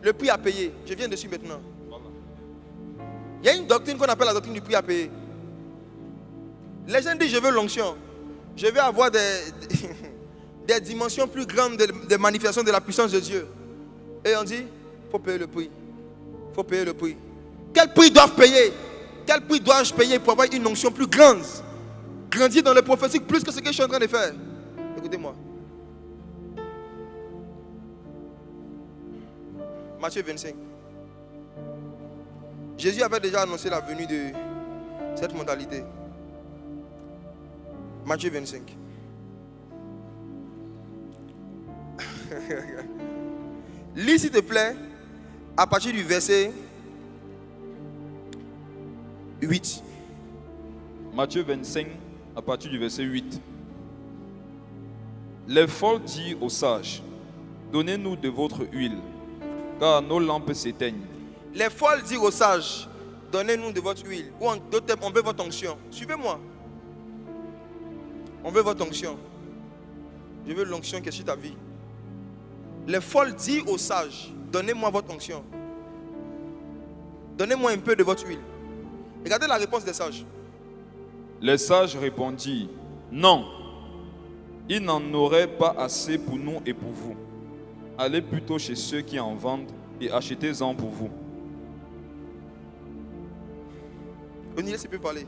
Le prix à payer. Je viens dessus maintenant. Il y a une doctrine qu'on appelle la doctrine du prix à payer. Les gens disent je veux l'onction. Je veux avoir des dimensions plus grandes de manifestation de la puissance de Dieu. Et on dit, il faut payer le prix. Il faut payer le prix. Quel prix doivent payer? Quel prix dois-je payer pour avoir une onction plus grande? Grandir dans le prophétique plus que ce que je suis en train de faire. Écoutez-moi. Matthieu 25. Jésus avait déjà annoncé la venue de cette modalité. Matthieu 25. Lis s'il te plaît à partir du verset 8. Matthieu 25 à partir du verset 8. Les folles disent aux sages, donnez-nous de votre huile, car nos lampes s'éteignent. Les folles disent aux sages, donnez-nous de votre huile. Ou en d'autres termes, on veut votre onction. Suivez-moi. On veut votre onction. Je veux l'onction qui est sur ta vie. Les folles disent aux sages, donnez-moi votre onction. Donnez-moi un peu de votre huile. Regardez la réponse des sages. Les sages répondirent, non, il n'en aurait pas assez pour nous et pour vous. Allez plutôt chez ceux qui en vendent et achetez-en pour vous. On y laisse plus parler.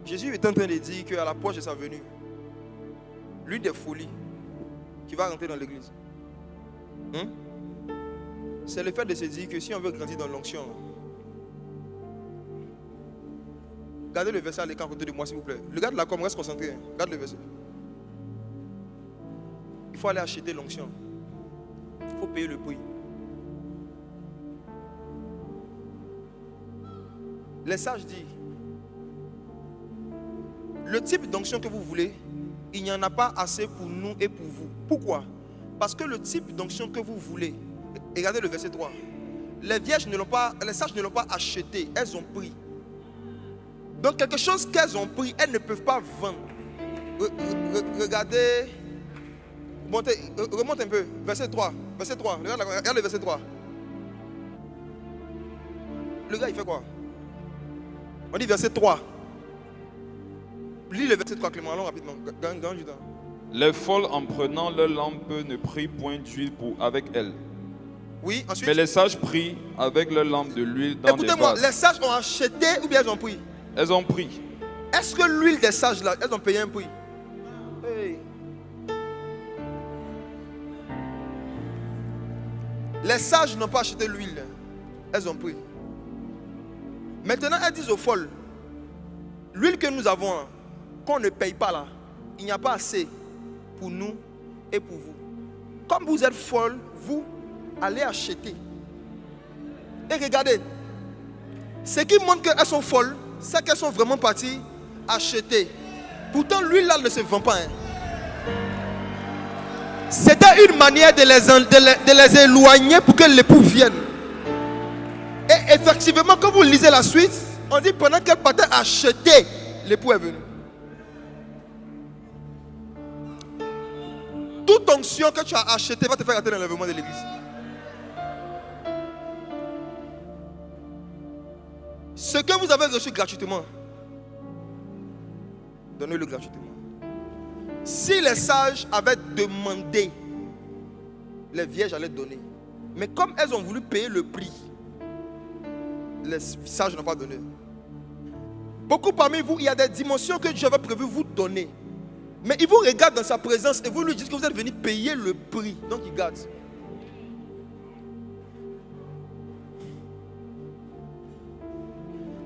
Jésus est en train de dire qu'à l'approche de sa venue, l'une des folies qui va rentrer dans l'église, c'est le fait de se dire que si on veut grandir dans l'onction, regardez le verset à l'écran à côté de moi s'il vous plaît. Le gars de la com, reste concentré. Regarde le verset. Il faut aller acheter l'onction. Il faut payer le prix. Les sages disent, le type d'onction que vous voulez, il n'y en a pas assez pour nous et pour vous. Pourquoi? Parce que le type d'onction que vous voulez, regardez le verset 3. Les vierges ne l'ont pas, les sages ne l'ont pas acheté, elles ont pris. Donc quelque chose qu'elles ont pris, elles ne peuvent pas vendre. Regardez, remonte un peu, verset 3. Verset 3, regarde le verset 3. Le gars il fait quoi? On dit verset 3. Lis le verset 3, Clément, allons rapidement. Les folles, en prenant leur lampe, ne prirent point d'huile avec elles. Oui, ensuite. Mais les sages prirent avec leur lampe de l'huile dans des vases. Écoutez-moi, les sages ont acheté ou bien elles ont pris? Elles ont pris. Est-ce que l'huile des sages là, elles ont payé un prix? Hey. Les sages n'ont pas acheté l'huile, elles ont pris. Maintenant, elles disent aux folles, l'huile que nous avons, qu'on ne paye pas là, il n'y a pas assez pour nous et pour vous. Comme vous êtes folles, vous allez acheter. Et regardez, ce qui montre qu'elles sont folles, c'est qu'elles sont vraiment parties acheter. Pourtant, l'huile là ne se vend pas. C'était une manière de les éloigner pour que l'époux vienne. Et effectivement, quand vous lisez la suite, on dit pendant qu'elle partait acheter, l'époux est venu. Toute onction que tu as achetée va te faire rater l'enlèvement de l'église. Ce que vous avez reçu gratuitement, donnez-le gratuitement. Si les sages avaient demandé, les vierges allaient donner. Mais comme elles ont voulu payer le prix, les sages n'ont pas donné. Beaucoup parmi vous, il y a des dimensions que Dieu avait prévu vous donner. Mais il vous regarde dans sa présence et vous lui dites que vous êtes venu payer le prix. Donc il garde.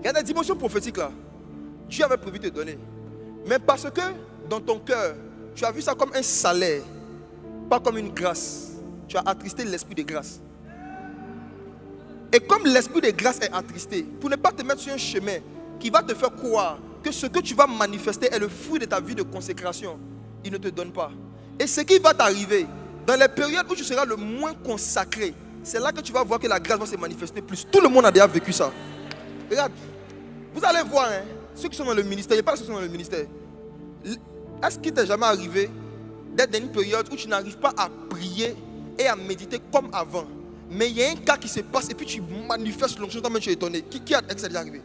Il y a des dimensions prophétiques là. Dieu avait prévu te donner. Mais parce que dans ton cœur, tu as vu ça comme un salaire, pas comme une grâce. Tu as attristé l'esprit de grâce. Et comme l'esprit de grâce est attristé, pour ne pas te mettre sur un chemin qui va te faire croire que ce que tu vas manifester est le fruit de ta vie de consécration, il ne te donne pas. Et ce qui va t'arriver, dans les périodes où tu seras le moins consacré, c'est là que tu vas voir que la grâce va se manifester plus. Tout le monde a déjà vécu ça. Regarde, vous allez voir, ceux qui sont dans le ministère, il n'y a pas ceux qui sont dans le ministère. Est-ce qu'il t'est jamais arrivé d'être dans une période où tu n'arrives pas à prier et à méditer comme avant, mais il y a un cas qui se passe et puis tu manifestes l'onction, toi-même tu es étonné. Qui a que ça déjà arrivé?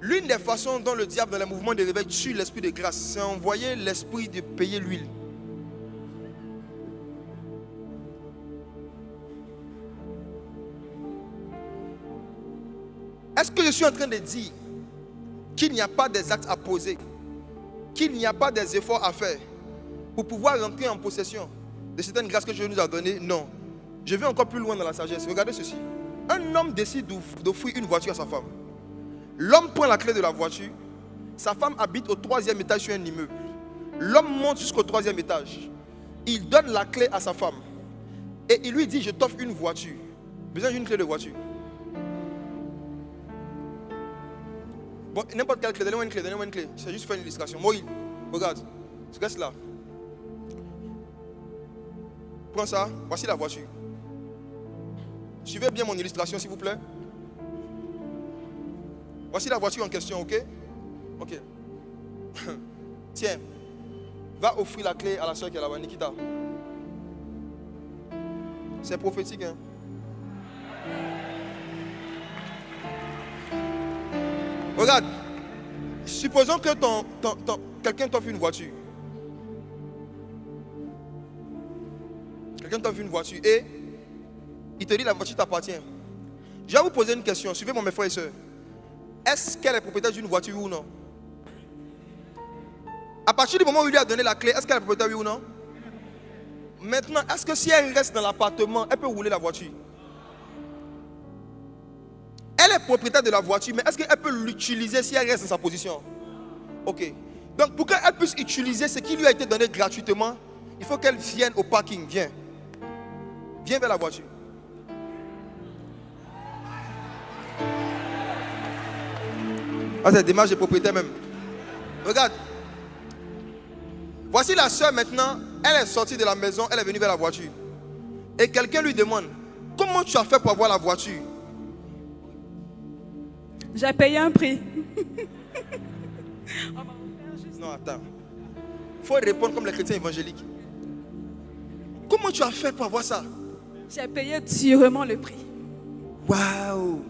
L'une des façons dont le diable dans les mouvements de réveil tue l'esprit de grâce, c'est envoyer l'esprit de payer l'huile. Est-ce que je suis en train de dire qu'il n'y a pas des actes à poser, qu'il n'y a pas des efforts à faire pour pouvoir rentrer en possession de certaines grâces que Dieu nous a données? Non. Je vais encore plus loin dans la sagesse. Regardez ceci. Un homme décide d'offrir une voiture à sa femme. L'homme prend la clé de la voiture. Sa femme habite au 3e étage sur un immeuble. L'homme monte jusqu'au 3e étage. Il donne la clé à sa femme. Et il lui dit, je t'offre une voiture. Besoin d'une clé de voiture. Bon, n'importe quelle clé, donnez-moi une clé. C'est juste faire une illustration. Moïse, regarde. Reste là. Prends ça. Voici la voiture. Suivez bien mon illustration, s'il vous plaît. Voici la voiture en question, ok? Ok. Tiens. Va offrir la clé à la soeur qui est là-bas, Nikita. C'est prophétique, hein? Regarde. Supposons que quelqu'un t'offre une voiture. Quelqu'un t'offre une voiture et il te dit la voiture t'appartient. Je vais vous poser une question. Suivez-moi, mes frères et sœurs. Est-ce qu'elle est propriétaire d'une voiture, oui ou non? À partir du moment où il lui a donné la clé, est-ce qu'elle est propriétaire, oui ou non? Maintenant, est-ce que si elle reste dans l'appartement, elle peut rouler la voiture? Elle est propriétaire de la voiture, mais est-ce qu'elle peut l'utiliser si elle reste dans sa position? Ok. Donc, pour qu'elle puisse utiliser ce qui lui a été donné gratuitement, il faut qu'elle vienne au parking. Viens. Viens vers la voiture. Ah, c'est des démarches de propriétaire même. Regarde. Voici la soeur maintenant. Elle est sortie de la maison. Elle est venue vers la voiture. Et quelqu'un lui demande, comment tu as fait pour avoir la voiture? J'ai payé un prix. Non, attends. Il faut répondre comme les chrétiens évangéliques. Comment tu as fait pour avoir ça? J'ai payé durement le prix. Waouh!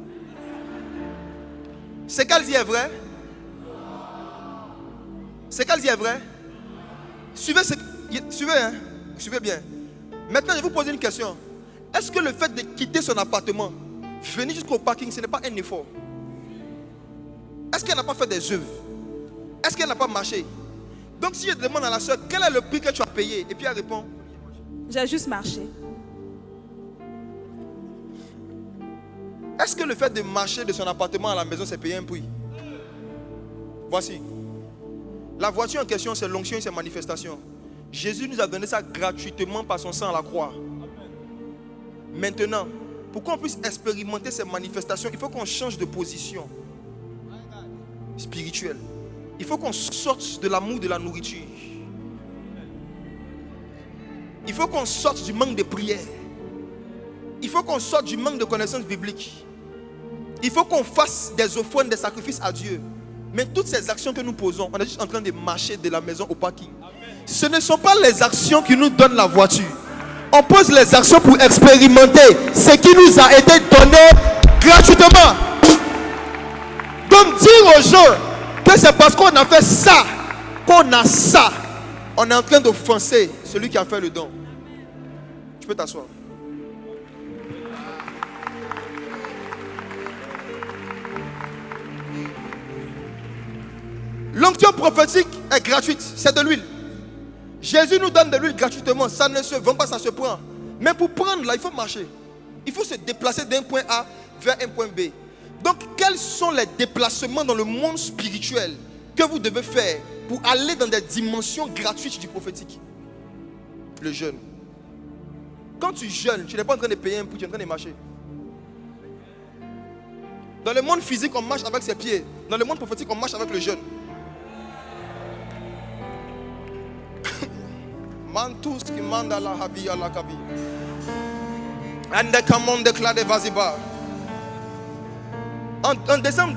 Ce qu'elle dit est vrai? Ce qu'elle dit est vrai? Suivez, hein? Suivez bien. Maintenant, je vais vous poser une question. Est-ce que le fait de quitter son appartement, venir jusqu'au parking, ce n'est pas un effort? Est-ce qu'elle n'a pas fait des œuvres? Est-ce qu'elle n'a pas marché? Donc si je demande à la soeur, quel est le prix que tu as payé? Et puis elle répond, j'ai juste marché. est-ce que le fait de marcher de son appartement à la maison, c'est payer un prix? Voici. La voiture en question, c'est l'onction et ses manifestations. Jésus nous a donné ça gratuitement par son sang à la croix. Maintenant, pour qu'on puisse expérimenter ces manifestations, il faut qu'on change de position spirituelle. Il faut qu'on sorte de l'amour de la nourriture. Il faut qu'on sorte du manque de prière. Il faut qu'on sorte du manque de connaissances bibliques. Il faut qu'on fasse des offrandes, des sacrifices à Dieu. Mais toutes ces actions que nous posons, on est juste en train de marcher de la maison au parking. Ce ne sont pas les actions qui nous donnent la voiture. On pose les actions pour expérimenter ce qui nous a été donné gratuitement. Donc dire aux gens que c'est parce qu'on a fait ça, qu'on a ça, on est en train d'offenser celui qui a fait le don. Tu peux t'asseoir. L'onction prophétique est gratuite, c'est de l'huile. Jésus nous donne de l'huile gratuitement, ça ne se vend pas, ça se prend. Mais pour prendre là, il faut marcher. Il faut se déplacer d'un point A vers un point B. Donc, quels sont les déplacements dans le monde spirituel que vous devez faire pour aller dans des dimensions gratuites du prophétique? Le jeûne. Quand tu jeûnes, tu n'es pas en train de payer un prix, tu es en train de marcher. Dans le monde physique, on marche avec ses pieds. Dans le monde prophétique, on marche avec le jeûne. Mantus qui mande à la havi à la kavi. Ande kamon de klade vaziba. En décembre,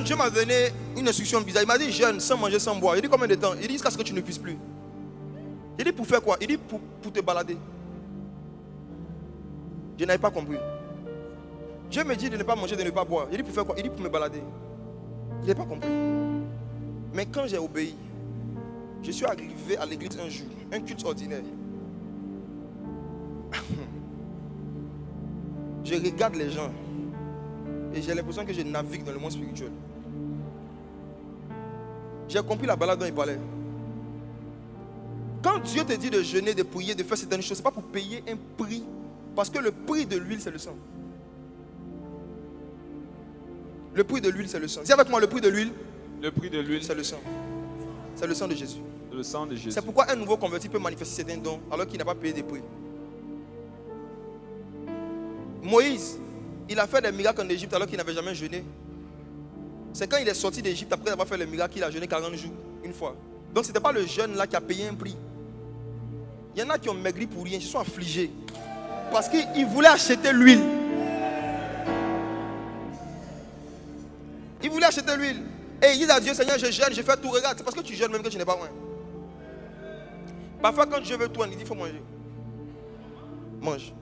Dieu m'a donné une instruction bizarre. Il m'a dit jeûne, sans manger, sans boire. Il dit combien de temps? Il dit jusqu'à ce que tu ne puisses plus. Il dit pour faire quoi? Il dit pour te balader. Je n'avais pas compris. Dieu me dit de ne pas manger, de ne pas boire. Il dit pour faire quoi? Il dit pour me balader. Je n'ai pas compris. Mais quand j'ai obéi, je suis arrivé à l'église un jour, un culte ordinaire. Je regarde les gens et j'ai l'impression que je navigue dans le monde spirituel. J'ai compris la balade dont il parlait. Quand Dieu te dit de jeûner, de prier, de faire certaines choses, ce n'est pas pour payer un prix. Parce que le prix de l'huile, c'est le sang. Le prix de l'huile, c'est le sang. Dis avec moi, le prix de l'huile. Le prix de l'huile, c'est le sang. C'est le sang de Jésus. Le sang de Jésus. C'est pourquoi un nouveau converti peut manifester certains dons alors qu'il n'a pas payé des prix. Moïse, il a fait des miracles en Égypte alors qu'il n'avait jamais jeûné. C'est quand il est sorti d'Égypte après avoir fait le miracle qu'il a jeûné 40 jours, une fois. Donc ce n'était pas le jeûne là qui a payé un prix. Il y en a qui ont maigri pour rien, ils se sont affligés. Parce qu'ils voulaient acheter l'huile. Ils voulaient acheter l'huile. Et ils disent à Dieu, Seigneur, je jeûne, je fais tout. Regarde, c'est parce que tu jeûnes même que tu n'es pas loin. Parfois quand Dieu veut tout, il dit, il faut manger. Mange.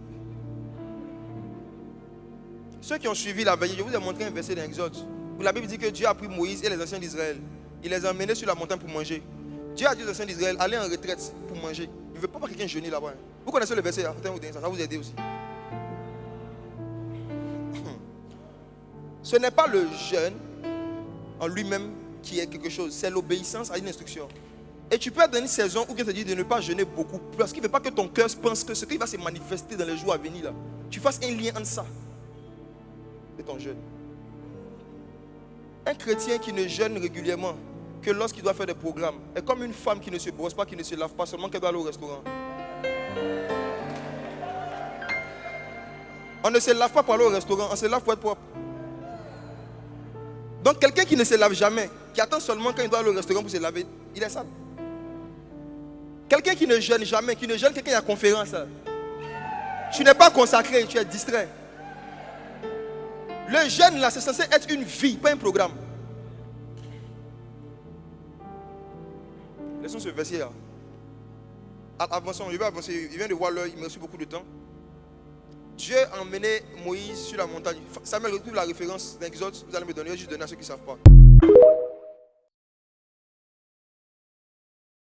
Ceux qui ont suivi la veillée, je vous ai montré un verset dans Exode où la Bible dit que Dieu a pris Moïse et les anciens d'Israël. Il les a emmenés sur la montagne pour manger. Dieu a dit aux anciens d'Israël, allez en retraite pour manger. Il ne veut pas quelqu'un jeûner là-bas. Vous connaissez le verset, ça va vous aider aussi. Ce n'est pas le jeûne en lui-même qui est quelque chose, c'est l'obéissance à une instruction. Et tu peux être dans une saison où Dieu te dit de ne pas jeûner beaucoup, parce qu'il ne veut pas que ton cœur pense que ce qui va se manifester dans les jours à venir, là, tu fasses un lien entre ça et ton jeûne. Un chrétien qui ne jeûne régulièrement que lorsqu'il doit faire des programmes est comme une femme qui ne se brosse pas, qui ne se lave pas, seulement qu'elle doit aller au restaurant. On ne se lave pas pour aller au restaurant, on se lave pour être propre. Donc quelqu'un qui ne se lave jamais, qui attend seulement quand il doit aller au restaurant pour se laver, il est sale. Quelqu'un qui ne jeûne jamais, qui ne jeûne que quand il y a conférence, là, tu n'es pas consacré, tu es distrait. Le jeûne là, c'est censé être une vie, pas un programme. Laissons ce verset là. Avançons, je vais avancer. Il vient de voir l'heure, il me reste beaucoup de temps. Dieu a emmené Moïse sur la montagne. Samuel retrouve la référence d'Exode. Vous allez me donner, juste donner à ceux qui ne savent pas.